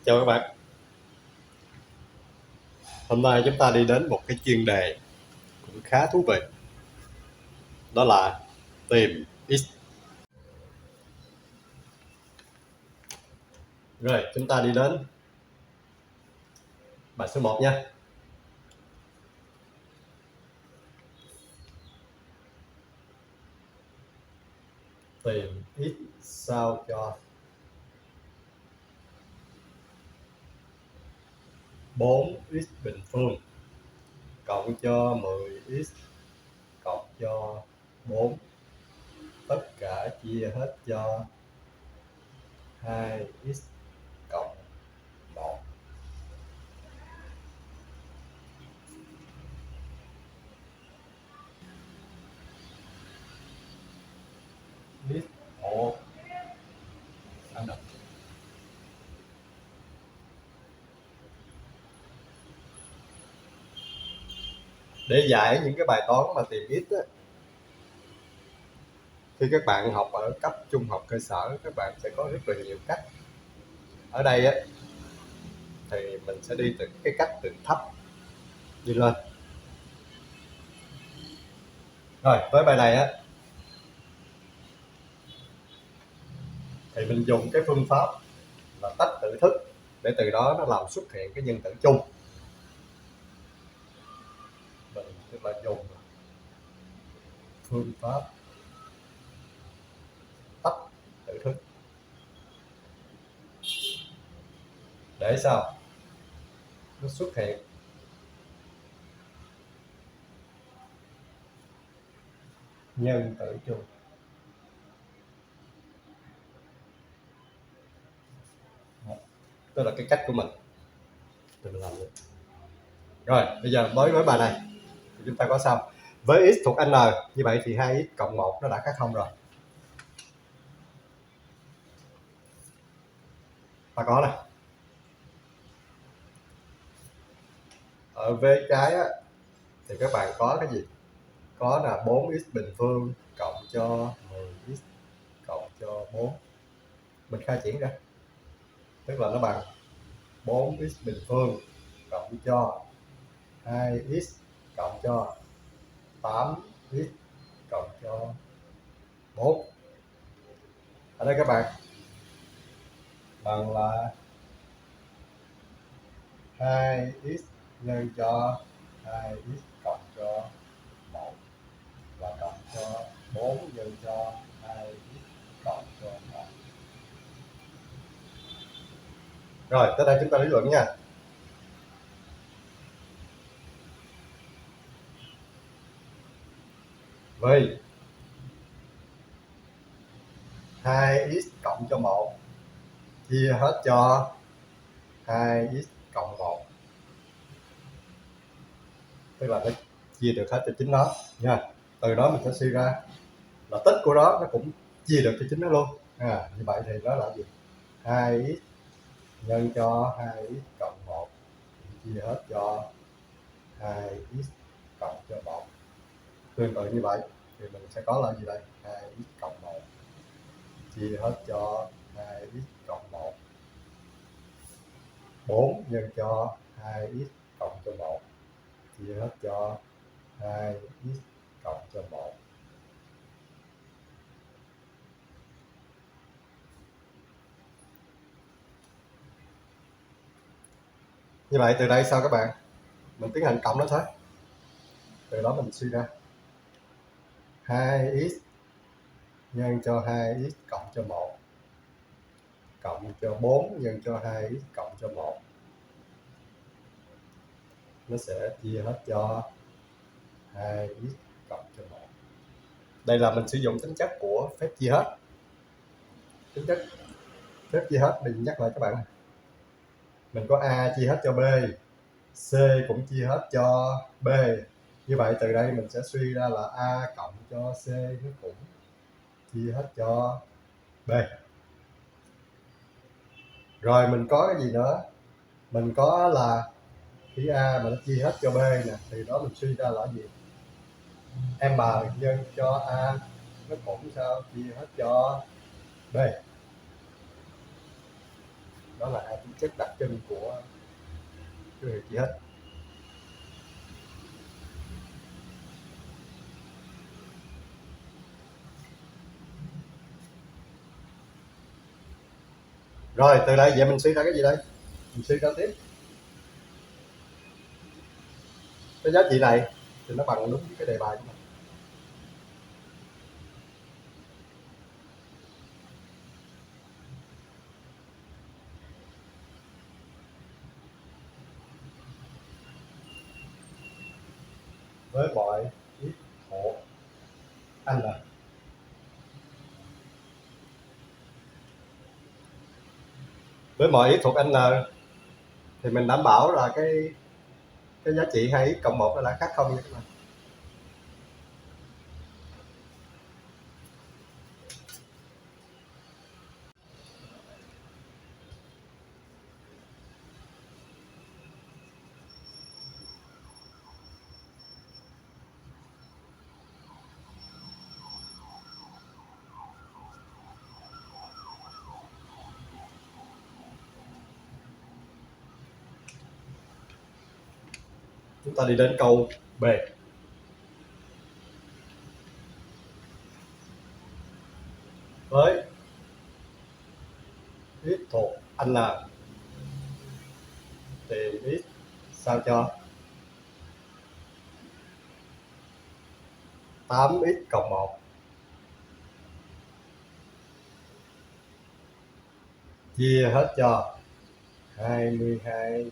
Chào các bạn. Hôm nay chúng ta đi đến một cái chuyên đề cũng khá thú vị. Đó là tìm X. Rồi, chúng ta đi đến bài số 1 nha. Tìm X sao cho 4x bình phương cộng cho 10x cộng cho 4, tất cả chia hết cho 2x cộng 1. X 1 sao được? Để giải những cái bài toán mà tìm X á, khi các bạn học ở cấp trung học cơ sở, các bạn sẽ có rất là nhiều cách. Ở đây á, thì mình sẽ đi từ cái cách từ thấp đi lên. Rồi, với bài này á thì mình dùng cái phương pháp là tách tử thức để từ đó nó làm xuất hiện cái nhân tử chung. Mình tức là dùng phương pháp tách tử thức để sao nó xuất hiện nhân tử chung. Đó là cái cách của mình thì mình làm được. Rồi bây giờ với bài này thì chúng ta có sao với x thuộc n, như vậy thì 2x cộng 1 nó đã khác không rồi. Ta có này, ở v trái á, thì các bạn có cái gì, có là 4x bình phương cộng cho 10x cộng cho 4. Mình khai triển ra, tức là nó bằng 4x bình phương cộng cho 2x cộng cho 8x cộng cho 4. Ở đây các bạn bằng là 2x nhân cho 2x cộng cho 1 và cộng cho 4 nhân cho 2x cộng cho 1. Rồi, tới đây chúng ta lý luận nha. Vì 2x cộng cho 1 chia hết cho 2x cộng 1, tức là nó chia được hết cho chính nó nha. Từ đó mình sẽ suy ra là tích của nó cũng chia được cho chính nó luôn. Như vậy thì nó là gì? 2x nhân cho 2x cộng 1 chia hết cho 2x cộng cho 1. Tương tự như vậy thì mình sẽ có là gì đây? 2x cộng 1 chia hết cho 2x cộng 1. 4 nhân cho 2x cộng cho 1 chia hết cho 2x cộng cho 1. Như vậy từ đây sao các bạn? Mình tiến hành cộng nó thôi. Từ đó mình suy ra 2x nhân cho 2x cộng cho 1 cộng cho 4 nhân cho 2x cộng cho 1. Nó sẽ chia hết cho 2x cộng cho 1. Đây là mình sử dụng tính chất của phép chia hết. Tính chất phép chia hết mình nhắc lại các bạn. Mình có A chia hết cho B, C cũng chia hết cho B. Như vậy từ đây mình sẽ suy ra là A cộng cho C nó cũng chia hết cho B. Rồi mình có cái gì nữa? Mình có là khi A mà nó chia hết cho B nè, thì đó mình suy ra là gì? M nhân cho A nó cũng sao chia hết cho B. Đó là hai tính chất đặc trưng của chưa hiểu gì hết. Rồi từ đây vậy mình suy ra cái gì đây? Mình suy ra tiếp cái giá trị này thì nó bằng đúng với cái đề bài của mình. Với mọi x thuộc n, với mọi x thuộc n thì mình đảm bảo là cái giá trị 2x cộng 1 là khác không như thế này. Chúng ta đi đến câu B. Với x thuộc n thì x sao cho 8x cộng 1 chia hết cho 22x.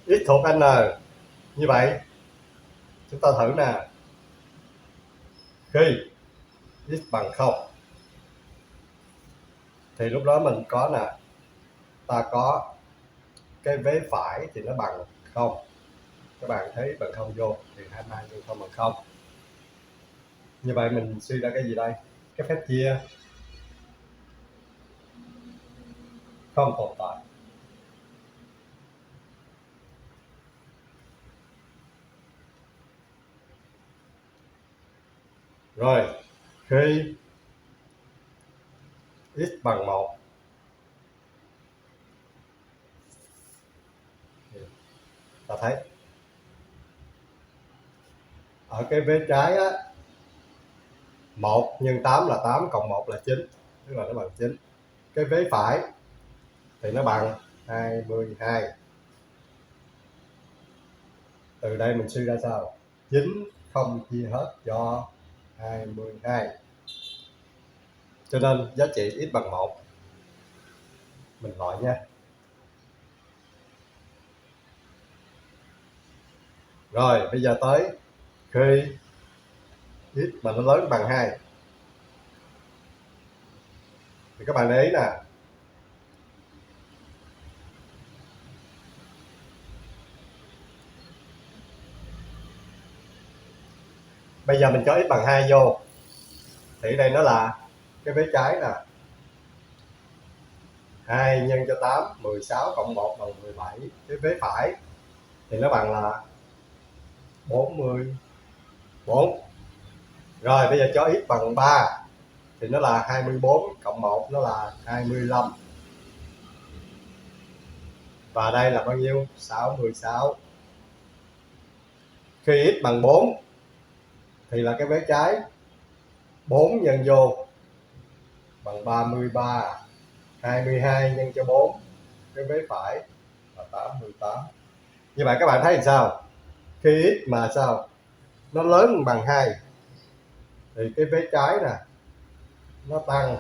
X thuộc n như vậy chúng ta thử nè, khi x bằng 0 thì lúc đó mình có nè, ta có cái vế phải thì nó bằng 0. Các bạn thấy bằng 0 vô thì 22 nhân 0 bằng 0. Như vậy mình suy ra cái gì đây? Cái phép chia không tồn tại. Rồi khi x bằng 1 ta thấy ở cái vế trái á, 1 nhân 8 là 8 cộng 1 là 9, tức là nó bằng 9. Cái vế phải thì nó bằng 22. Từ đây mình suy ra sao? 9 không chia hết cho 22. Cho nên giá trị x bằng 1 mình loại nha. Rồi bây giờ tới khi x mà nó lớn bằng 2 thì các bạn để ý nè, bây giờ mình cho x bằng 2 vô thì đây nó là cái vế trái nè, 2 nhân cho 8 16 cộng 1 bằng 17. Cái vế phải thì nó bằng là 44. Rồi bây giờ cho x bằng 3 thì nó là 24 cộng 1 nó là 25. Và đây là bao nhiêu? 66. Khi x bằng 4 thì là cái vế trái 4 nhân vô bằng 33. 22 nhân cho 4 cái vế phải là 88. Như vậy các bạn thấy làm sao? Khi x mà sao? Nó lớn bằng 2 thì cái vế trái nè nó tăng,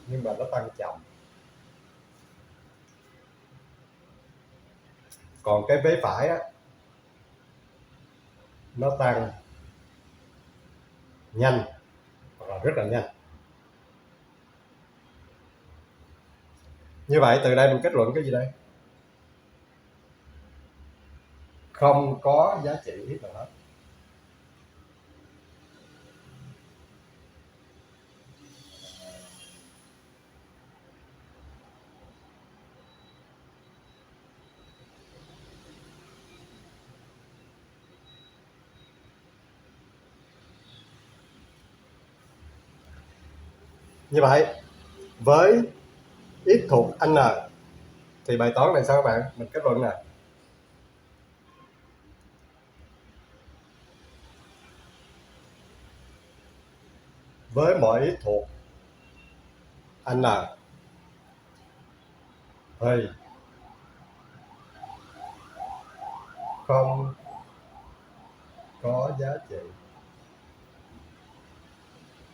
nhưng mà nó tăng chậm. Còn cái vế phải á, nó tăng nhanh hoặc là rất là nhanh. Như vậy từ đây mình kết luận cái gì đây? Không có giá trị x nào hết. Như vậy với x thuộc n thì bài toán này sao các bạn? Mình kết luận nè. Với mọi x thuộc n thì không có giá trị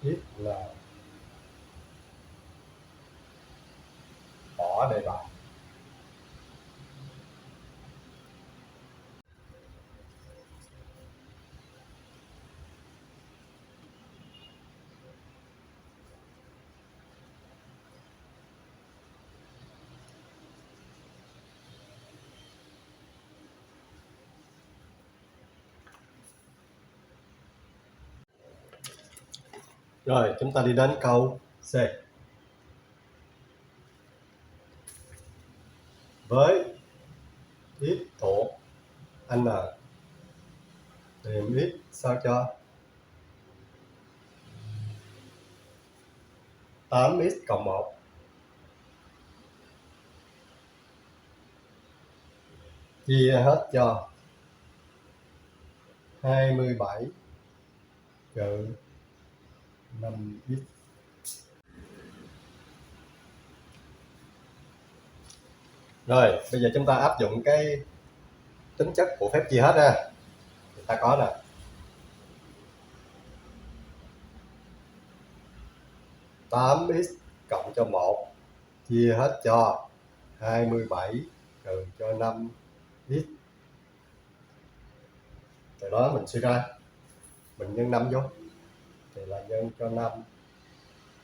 x là bỏ đề bài. Rồi chúng ta đi đến câu C. Với x thuộc n tìm x sao cho 8x cộng 1 chia hết cho 27 trừ 5x. Rồi bây giờ chúng ta áp dụng cái tính chất của phép chia hết ra. Chúng ta có nè 8x cộng cho 1 chia hết cho 27 trừ cho 5x. Từ đó mình suy ra mình nhân 5 vô thì là nhân cho 5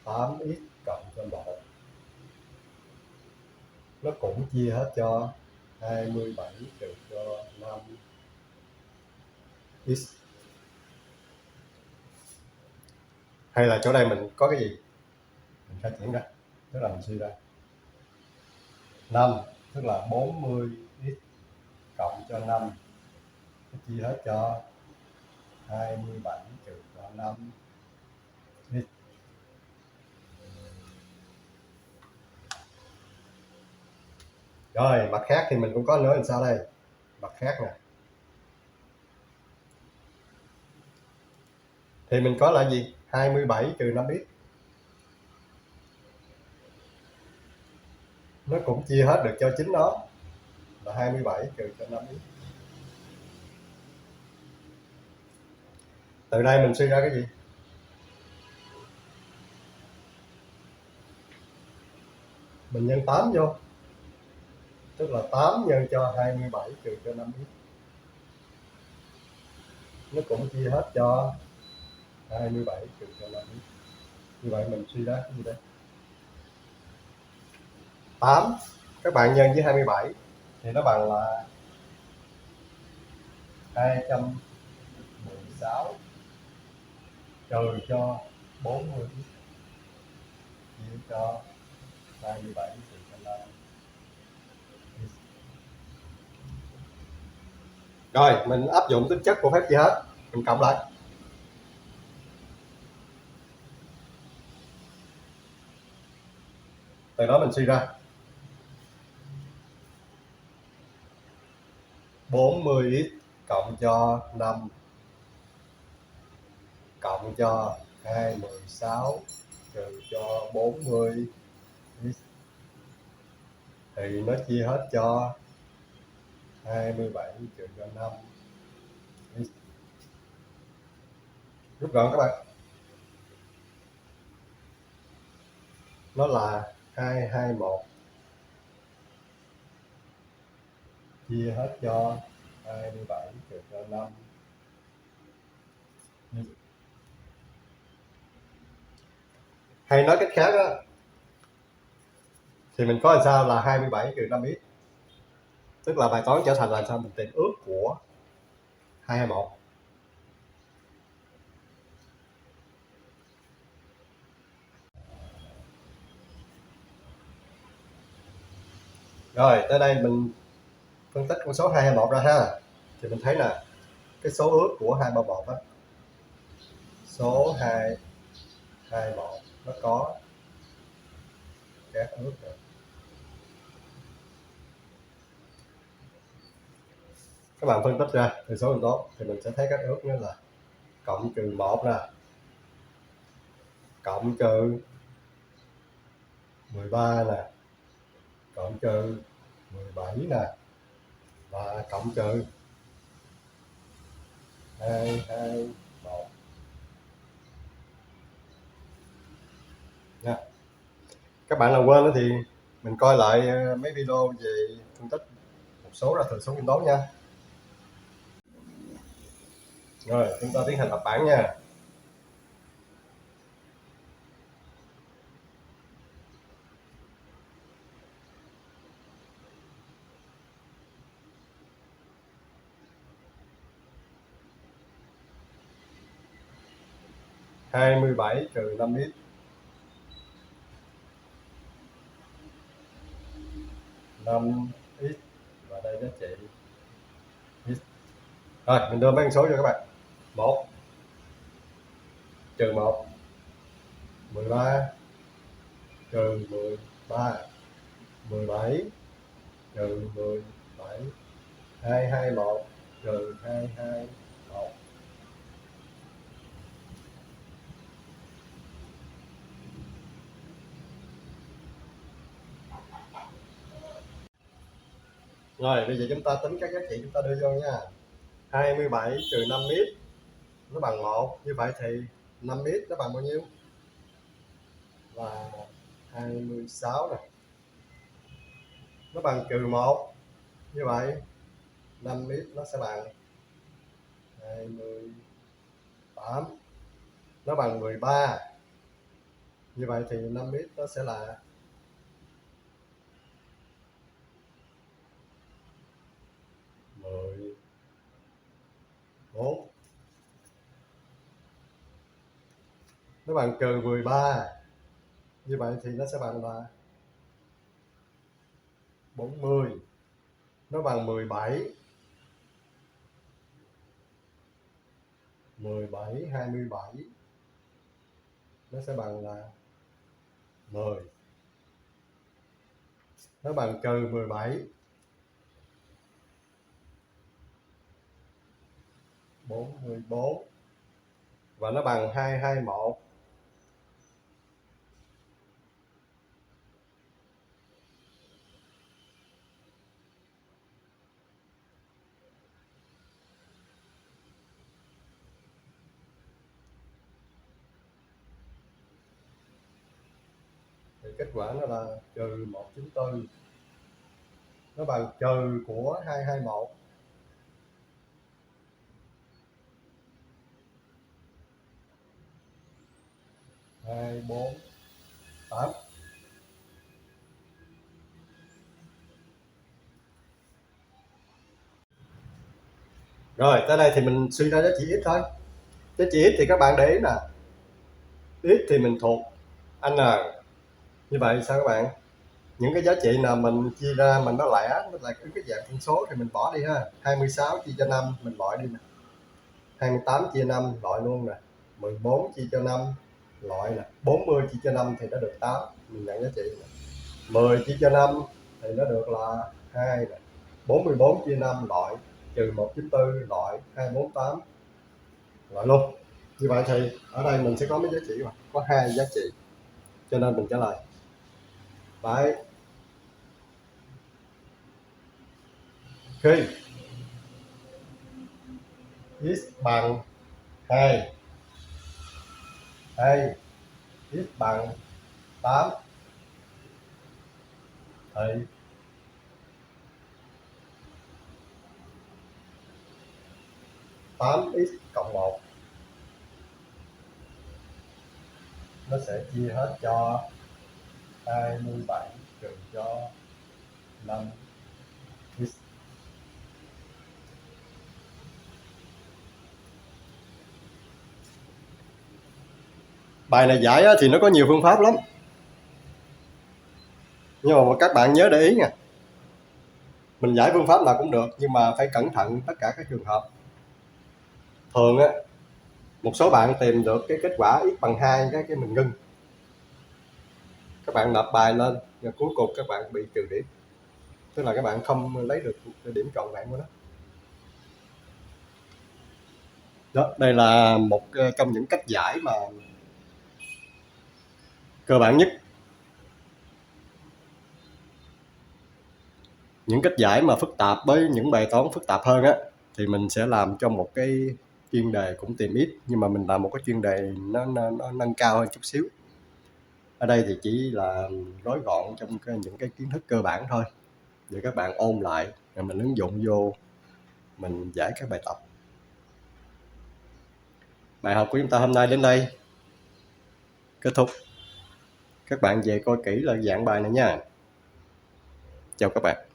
8x cộng cho 1 nó cũng chia hết cho 27 trừ cho 5x. Hay là chỗ đây mình có cái gì mình khai triển ra, tức là mình suy ra 5 tức là 40x cộng cho 5 nó chia hết cho 27 trừ cho 5x. Rồi mặt khác thì mình cũng có nữa làm sao đây, mặt khác nè thì mình có là gì 27 trừ 5x nó cũng chia hết được cho chính nó là 27 trừ cho 5x. Từ đây mình suy ra cái gì, mình nhân 8 vô tức là 8 nhân cho 27 trừ cho 5x nó cũng chia hết cho 27 trừ cho 5x. Như vậy mình suy ra cái gì đây, 8 các bạn nhân với 27 thì nó bằng là 216 trừ cho 40 chia cho 27 trừ cho 5. Rồi mình áp dụng tính chất của phép chia hết, mình cộng lại từ đó mình suy ra 40x cộng cho 5 cộng cho 216 trừ cho 40 thì nó chia hết cho 27 trừ cho 5. Rút gọn các bạn, nó là 221 chia hết cho 27 trừ cho 5. Hay nói cách khác đó thì mình có làm sao là 27 trừ 5x, tức là bài toán trở thành là sao mình tìm ước của 221. Rồi tới đây mình phân tích con số 221 ra ha, thì mình thấy là cái số ước của 231 á, số 221 nó có cát ướt rồi. Các bạn phân tích ra từ số nhân tố thì mình sẽ thấy cát ướt nữa là cộng trừ 1 nè, cộng trừ 13 nè, cộng trừ 17 nè, và cộng trừ 2, 2, 1 nha. Các bạn nào quên đó thì mình coi lại mấy video về phân tích một số ra thừa số nguyên tố nha. Rồi chúng ta tiến hành lập bảng nha. Hai mươi bảy trừ 5x 5x và đây giá trị x. Rồi mình đưa mấy con số cho các bạn. 1 trừ 1 13 trừ 13 17 trừ 17 221 trừ 221. Rồi bây giờ chúng ta tính các giá trị chúng ta đưa vô nha. 27 trừ 5x nó bằng 1, như vậy thì 5x nó bằng bao nhiêu? Là 26 nè. Nó bằng trừ 1, như vậy 5x nó sẽ bằng 28. Nó bằng 13, như vậy thì 5x nó sẽ là 14. Nó bằng trừ 13, như vậy thì nó sẽ bằng là 40. Nó bằng 17 27 nó sẽ bằng là 10. Nó bằng trừ 17 44 và nó bằng 221. Thì kết quả nó là trừ 194. Nó bằng trừ của 221. Hai bốn tám. Rồi tới đây thì mình suy ra giá trị x thôi. Giá trị x thì các bạn để ý nè, x thì mình thuộc n. Như vậy sao các bạn? Những cái giá trị nào mình chia ra mình nó lẻ, nó là cái dạng phân số thì mình bỏ đi ha. 26 chia cho 5 mình loại đi nè. 28 chia 5 loại luôn nè. 14 chia cho 5 loại nè. 40 chia cho 5 thì nó được 8, mình nhận giá trị nè. 10 chia cho 5 thì nó được là 2 nè. 44 chia 5 loại, trừ 194 loại, 248 loại luôn. Như vậy thì ở đây mình sẽ có mấy giá trị mà có 2 giá trị, cho nên mình trả lời. Đấy. Khi x bằng 2 hay x bằng 8 thì tám x cộng 1 nó sẽ chia hết cho 27 trừ cho 5 x. Bài này giải thì nó có nhiều phương pháp lắm, nhưng mà các bạn nhớ để ý nha, mình giải phương pháp nào cũng được nhưng mà phải cẩn thận tất cả các trường hợp. Thường á, một số bạn tìm được cái kết quả x bằng 2 cái mình ngưng. các bạn nộp bài lên và cuối cùng các bạn bị trừ điểm, tức là các bạn không lấy được điểm trọn vẹn của nó. Đó, đây là một trong những cách giải mà cơ bản nhất. Những cách giải mà phức tạp với những bài toán phức tạp hơn á thì mình sẽ làm trong một cái chuyên đề cũng tìm ít, nhưng mà mình làm một cái chuyên đề nó nâng cao hơn chút xíu. Ở đây thì chỉ là gói gọn trong những cái kiến thức cơ bản thôi để các bạn ôn lại rồi mình ứng dụng vô mình giải các bài tập. Bài học của chúng ta hôm nay đến đây kết thúc. Các bạn về coi kỹ là dạng bài này nha. Chào các bạn.